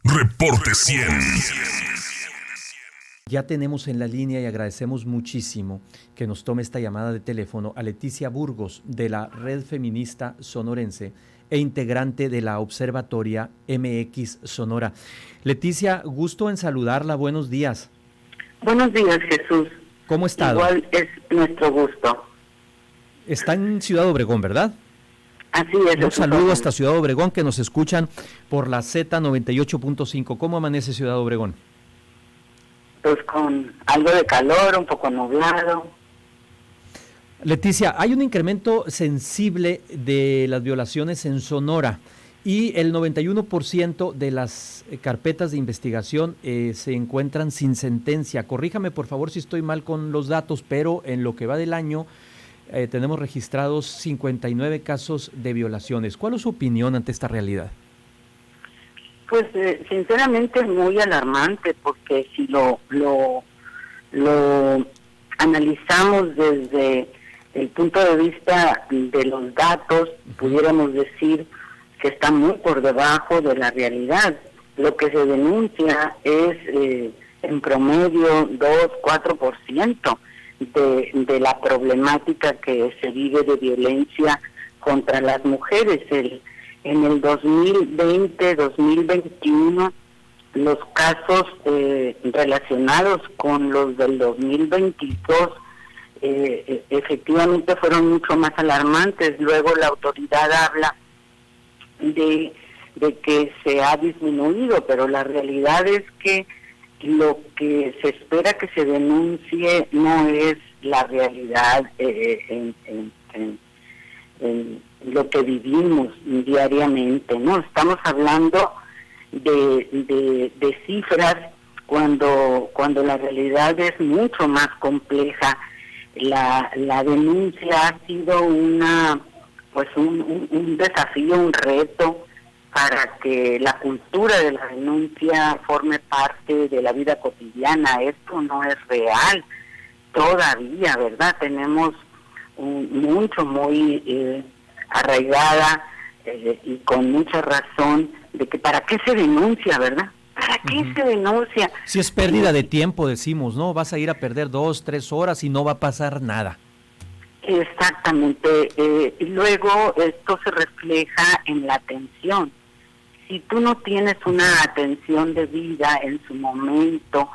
Reporte 100. Ya tenemos en la línea y agradecemos muchísimo que nos tome esta llamada de teléfono a Leticia Burgos de la Red Feminista Sonorense e integrante de la Observatoria MX Sonora. Leticia, gusto en saludarla, buenos días. Buenos días, Jesús. ¿Cómo ha estado? Igual es nuestro gusto. Está en Ciudad Obregón, ¿verdad? Así es. Un saludo hasta Ciudad Obregón, que nos escuchan por la Z98.5. ¿Cómo amanece Ciudad Obregón? Pues con algo de calor, un poco nublado. Leticia, hay un incremento sensible de las violaciones en Sonora y el 91% de las carpetas de investigación se encuentran sin sentencia. Corríjame por favor si estoy mal con los datos, pero en lo que va del año tenemos registrados 59 casos de violaciones. ¿Cuál es su opinión ante esta realidad? Pues sinceramente es muy alarmante, porque si lo analizamos desde el punto de vista de los datos, pudiéramos decir que está muy por debajo de la realidad. Lo que se denuncia es en promedio 2-4% de la problemática que se vive de violencia contra las mujeres. En el 2020-2021, los casos relacionados con los del 2022 efectivamente fueron mucho más alarmantes. Luego la autoridad habla de que se ha disminuido, pero la realidad es que lo que se espera que se denuncie no es la realidad en lo que vivimos diariamente, ¿no? Estamos hablando de cifras cuando la realidad es mucho más compleja. La denuncia ha sido un desafío, un reto para que la cultura de la denuncia forme parte de la vida cotidiana. Esto no es real todavía, ¿verdad? Tenemos muy arraigada y con mucha razón de que para qué se denuncia, ¿verdad? ¿Para qué se denuncia? Si es pérdida de tiempo, decimos, ¿no? Vas a ir a perder 2-3 horas y no va a pasar nada. Exactamente. Y luego esto se refleja en la atención. Si tú no tienes una atención debida en su momento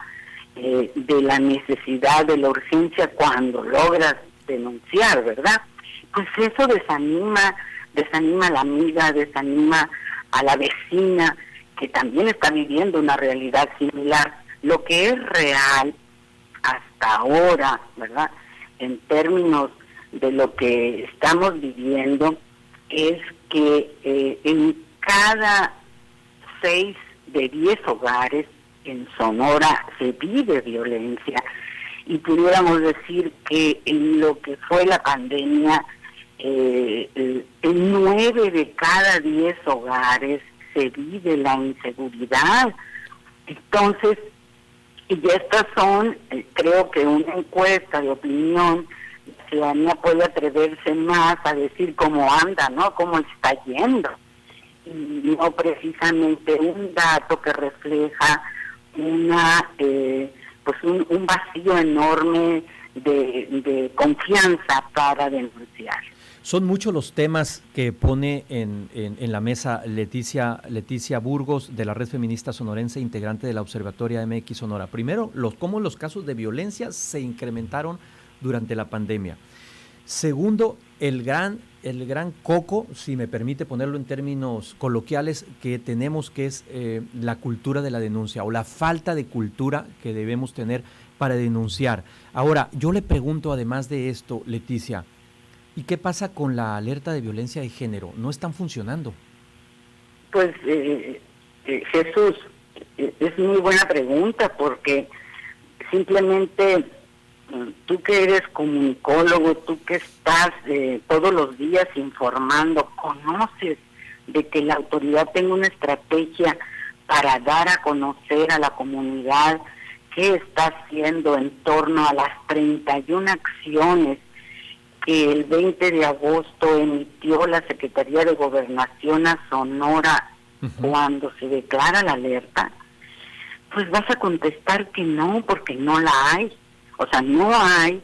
de la necesidad, de la urgencia, cuando logras denunciar, ¿verdad? Pues eso desanima a la amiga, desanima a la vecina, que también está viviendo una realidad similar. Lo que es real hasta ahora, ¿verdad?, en términos de lo que estamos viviendo, es que en cada 6 de 10 hogares en Sonora se vive violencia, y pudiéramos decir que en lo que fue la pandemia, en 9 de cada 10 hogares se vive la inseguridad. Entonces, y estas son, creo que una encuesta de opinión, la ciudadanía puede atreverse más a decir cómo anda, ¿no?, cómo está yendo, y no precisamente un dato que refleja un vacío enorme de confianza para denunciar. Son muchos los temas que pone en la mesa Leticia Burgos de la Red Feminista Sonorense, integrante de la Observatoria MX Sonora. Primero, cómo los casos de violencia se incrementaron durante la pandemia. Segundo, el gran coco, si me permite ponerlo en términos coloquiales, que tenemos, que es la cultura de la denuncia, o la falta de cultura que debemos tener para denunciar. Ahora, yo le pregunto, además de esto, Leticia, ¿y qué pasa con la alerta de violencia de género? ¿No están funcionando? Pues, Jesús, es muy buena pregunta, porque simplemente tú que eres comunicólogo, tú que estás todos los días informando, conoces de que la autoridad tenga una estrategia para dar a conocer a la comunidad qué está haciendo en torno a las 31 acciones que el 20 de agosto emitió la Secretaría de Gobernación a Sonora cuando se declara la alerta, pues vas a contestar que no, porque no la hay. O sea, no hay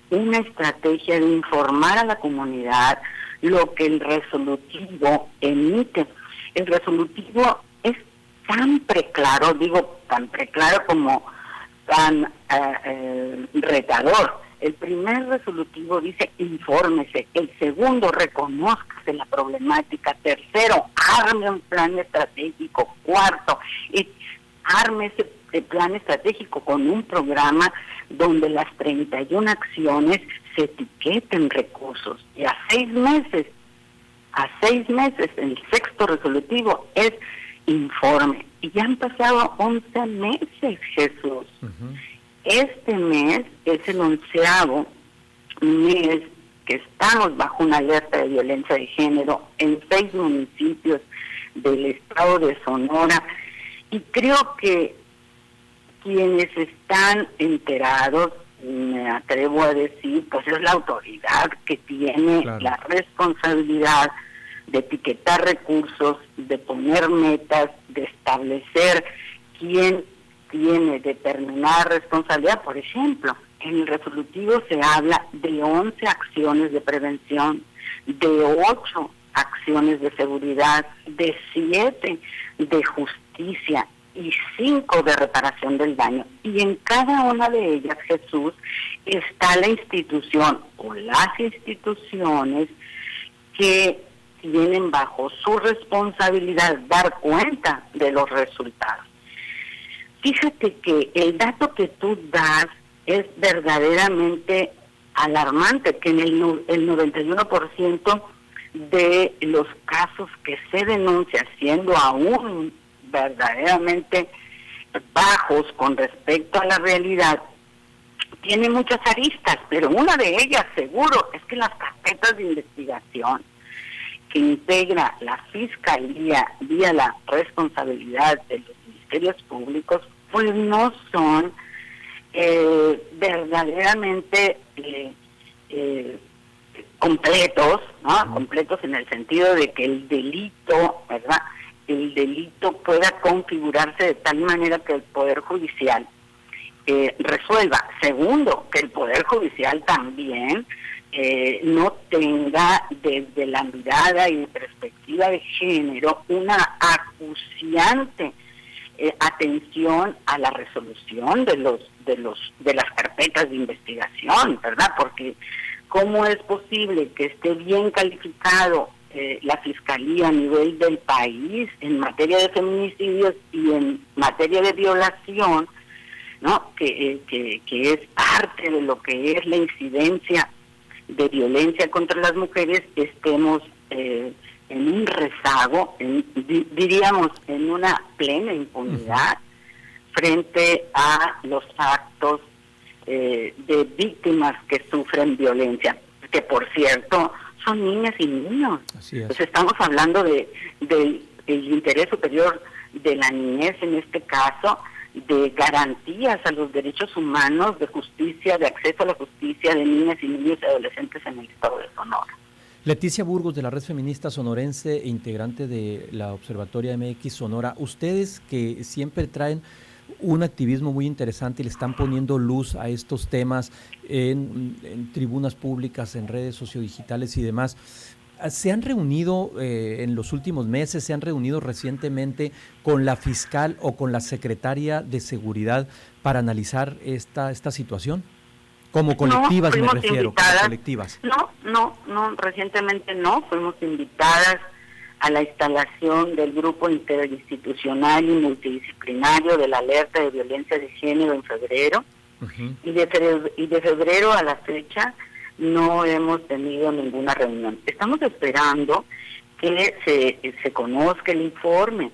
una estrategia de informar a la comunidad lo que el resolutivo emite. El resolutivo es tan preclaro, digo tan preclaro como tan retador. El primer resolutivo dice infórmese, el segundo reconózcase la problemática, tercero arme un plan estratégico, cuarto arme ese plan estratégico con un programa donde las 31 acciones se etiqueten recursos, y a 6 meses, el sexto resolutivo es informe. Y ya han pasado 11 meses, Jesús. Este mes es el 11º mes que estamos bajo una alerta de violencia de género en 6 municipios del estado de Sonora, y creo que quienes están enterados, me atrevo a decir, pues es la autoridad que tiene la responsabilidad de etiquetar recursos, de poner metas, de establecer quién tiene determinada responsabilidad. Por ejemplo, en el resolutivo se habla de 11 acciones de prevención, de 8 acciones de seguridad, de 7 de justicia y 5 de reparación del daño. Y en cada una de ellas, Jesús, está la institución o las instituciones que tienen bajo su responsabilidad dar cuenta de los resultados. Fíjate que el dato que tú das es verdaderamente alarmante, que en el 91% de los casos que se denuncian, siendo aún verdaderamente bajos con respecto a la realidad, tiene muchas aristas, pero una de ellas seguro es que las carpetas de investigación que integra la Fiscalía vía la responsabilidad de los ministerios públicos, pues no son verdaderamente completos, ¿no? Completos en el sentido de que el delito, ¿verdad?, el delito pueda configurarse de tal manera que el Poder Judicial resuelva. Segundo, que el Poder Judicial también no tenga desde la mirada y perspectiva de género una acuciante atención a la resolución de las carpetas de investigación, ¿verdad? Porque ¿cómo es posible que esté bien calificado la Fiscalía a nivel del país en materia de feminicidios y en materia de violación, ¿no?, que es parte de lo que es la incidencia de violencia contra las mujeres, estemos en un rezago, diríamos en una plena impunidad frente a los actos de víctimas que sufren violencia, que por cierto son niñas y niños. Pues estamos hablando del interés superior de la niñez en este caso, de garantías a los derechos humanos, de justicia, de acceso a la justicia de niñas y niños y adolescentes en el estado de Sonora. Leticia Burgos, de la Red Feminista Sonorense e integrante de la Observatoria MX Sonora, ustedes que siempre traen un activismo muy interesante y le están poniendo luz a estos temas en tribunas públicas, en redes sociodigitales y demás, ¿se han reunido en los últimos meses, se han reunido recientemente con la fiscal o con la secretaria de Seguridad para analizar esta situación? Como colectivas, me refiero, como colectivas. No, recientemente no, fuimos invitadas a la instalación del grupo interinstitucional y multidisciplinario de la alerta de violencia de género en febrero, y de febrero a la fecha no hemos tenido ninguna reunión. Estamos esperando que se conozca el informe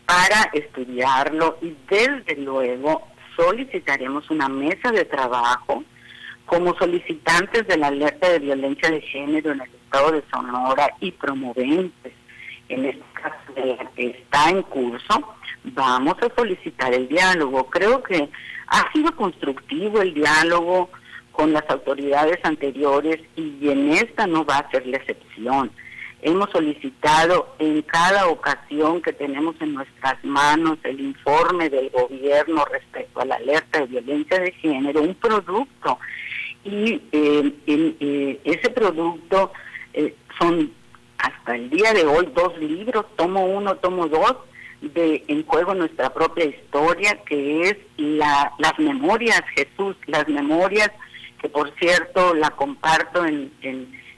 para estudiarlo, y desde luego solicitaremos una mesa de trabajo como solicitantes de la alerta de violencia de género en el estado de Sonora y promoventes, en este caso de la que está en curso. Vamos a solicitar el diálogo. Creo que ha sido constructivo el diálogo con las autoridades anteriores y en esta no va a ser la excepción. hemos solicitado en cada ocasión que tenemos en nuestras manos el informe del gobierno respecto a la alerta de violencia de género, un producto. Y ese producto son hasta el día de hoy 2 libros, tomo 1, tomo 2, de En Juego Nuestra Propia Historia, que es las memorias, Jesús, las memorias, que por cierto la comparto en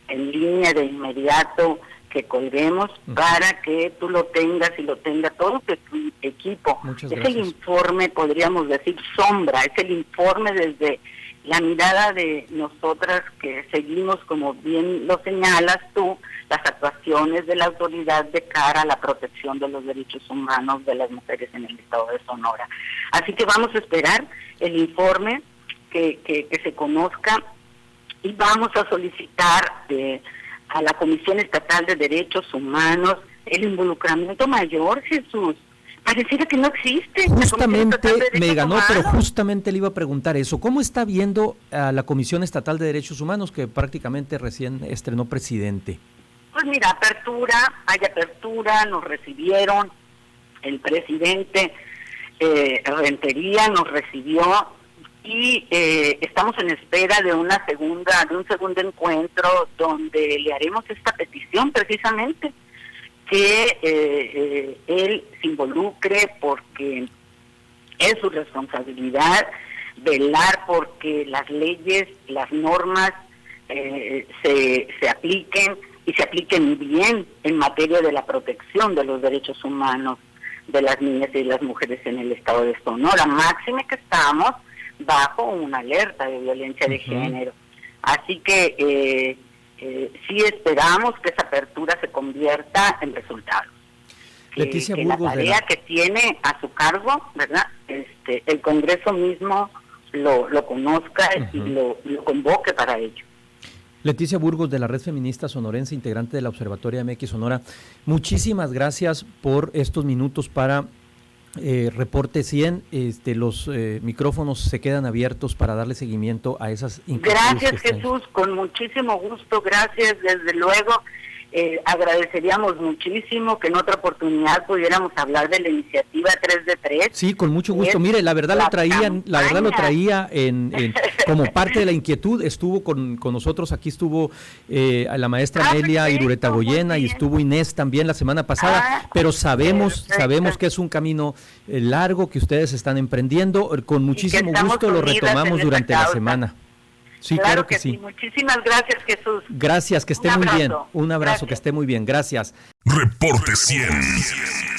línea de inmediato, que colguemos para que tú lo tengas y lo tenga todo tu equipo. Muchas es gracias. El informe, podríamos decir, sombra, es el informe desde la mirada de nosotras que seguimos, como bien lo señalas tú, las actuaciones de la autoridad de cara a la protección de los derechos humanos de las mujeres en el estado de Sonora. Así que vamos a esperar el informe que se conozca y vamos a solicitar a la Comisión Estatal de Derechos Humanos el involucramiento mayor, Jesús. Pareciera que no existe. Justamente me ganó, pero justamente le iba a preguntar eso. ¿Cómo está viendo a la Comisión Estatal de Derechos Humanos, que prácticamente recién estrenó presidente? Pues mira, hay apertura, nos recibieron, el presidente Rentería nos recibió y estamos en espera de un segundo encuentro donde le haremos esta petición precisamente, que él se involucre, porque es su responsabilidad velar porque las leyes, las normas se apliquen y se apliquen bien en materia de la protección de los derechos humanos de las niñas y las mujeres en el estado de Sonora, máxime que estamos bajo una alerta de violencia de género. Así que sí esperamos que esa apertura se convierta en resultados. Leticia que Burgos, la tarea que tiene a su cargo, ¿verdad? El Congreso mismo lo conozca y lo convoque para ello. Leticia Burgos, de la Red Feminista Sonorense, integrante de la Observatoria MX Sonora, muchísimas gracias por estos minutos para Reporte 100. Los micrófonos se quedan abiertos para darle seguimiento a esas inquietudes. Gracias, Jesús, con muchísimo gusto, gracias, desde luego. Agradeceríamos muchísimo que en otra oportunidad pudiéramos hablar de la iniciativa 3 de 3. Sí, con mucho gusto. Mire, la verdad lo traía como parte de la inquietud. Estuvo con nosotros, aquí estuvo la maestra Amelia Irureta Goyena y estuvo Inés también la semana pasada, pero sabemos que es un camino largo que ustedes están emprendiendo. Con muchísimo gusto lo retomamos durante la semana. Sí, claro que sí. Muchísimas gracias, Jesús. Gracias, que esté muy bien. Un abrazo, que esté muy bien. Gracias. Reporte 100.